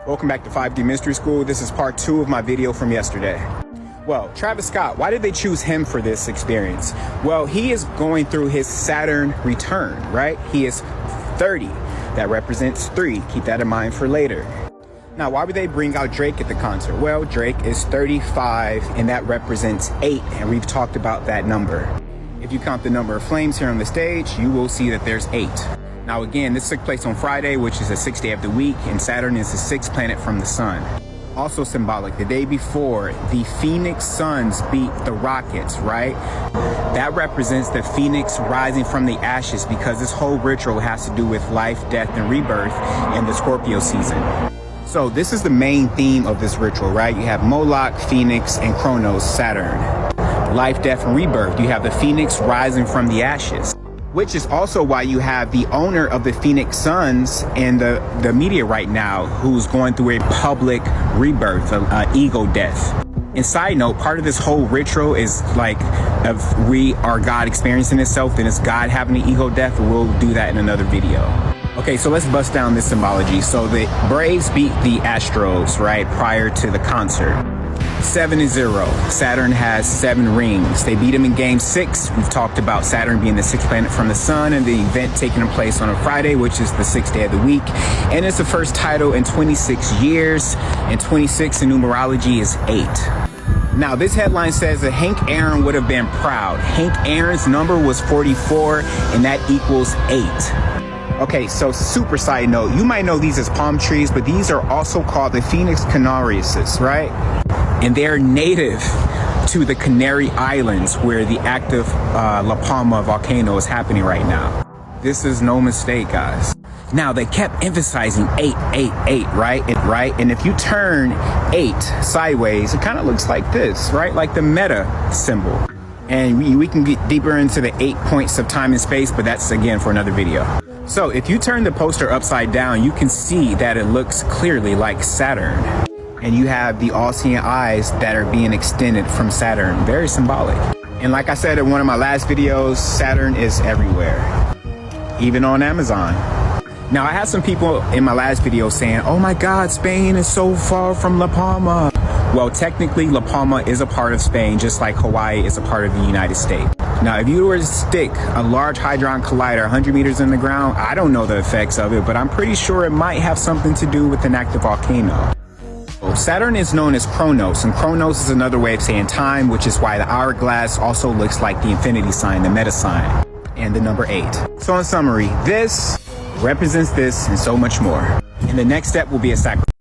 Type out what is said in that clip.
Welcome back to 5D Mystery School. This is part 2 of my video from yesterday. Well, Travis Scott, why did they choose him for this experience? Well, he is going through his Saturn return, right? He is 30. That represents 3. Keep that in mind for later. Now, why would they bring out Drake at the concert? Well, Drake is 35 and that represents 8, and we've talked about that number. If you count the number of flames here on the stage, you will see that there's 8. Now again, this took place on Friday, which is the 6th day of the week, and Saturn is the 6th planet from the sun. Also symbolic, the day before, the Phoenix Suns beat the Rockets, right? That represents the Phoenix rising from the ashes, because this whole ritual has to do with life, death, and rebirth in the Scorpio season. So this is the main theme of this ritual, right? You have Moloch, Phoenix, and Kronos, Saturn. Life, death, and rebirth. You have the Phoenix rising from the ashes, which is also why you have the owner of the Phoenix Suns in the media right now, who's going through a public rebirth, an ego death. And side note, part of this whole ritual is like, if we are God experiencing itself, then it's God having an ego death. We'll do that in another video. Okay, so let's bust down this symbology. So the Braves beat the Astros, right, prior to the concert. 7-0. Saturn has 7 rings. They beat him in game 6. We've talked about Saturn being the 6th planet from the sun, and the event taking place on a Friday, which is the 6th day of the week. And it's the first title in 26 years, and 26 in numerology is 8. Now, this headline says that Hank Aaron would have been proud. Hank Aaron's number was 44, and that equals 8. Okay, so super side note, you might know these as palm trees, but these are also called the Phoenix Canariensis, right? And they're native to the Canary Islands, where the active La Palma volcano is happening right now. This is no mistake, guys. Now, they kept emphasizing 8, 8, 8, right? And if you turn 8 sideways, it kind of looks like this, right? Like the meta symbol. And we can get deeper into the 8 points of time and space, but that's again for another video. So if you turn the poster upside down, you can see that it looks clearly like Saturn. And you have the all-seeing eyes that are being extended from Saturn. Very symbolic. And like I said in one of my last videos, Saturn is everywhere, even on Amazon. Now, I had some people in my last video saying, oh my God, Spain is so far from La Palma. Well, technically, La Palma is a part of Spain, just like Hawaii is a part of the United States. Now, if you were to stick a large hadron collider 100 meters in the ground, I don't know the effects of it, but I'm pretty sure it might have something to do with an active volcano. Saturn is known as Kronos, and Kronos is another way of saying time, which is why the hourglass also looks like the infinity sign, the meta sign, and the number 8. So in summary, this represents this and so much more. And the next step will be a sacrifice.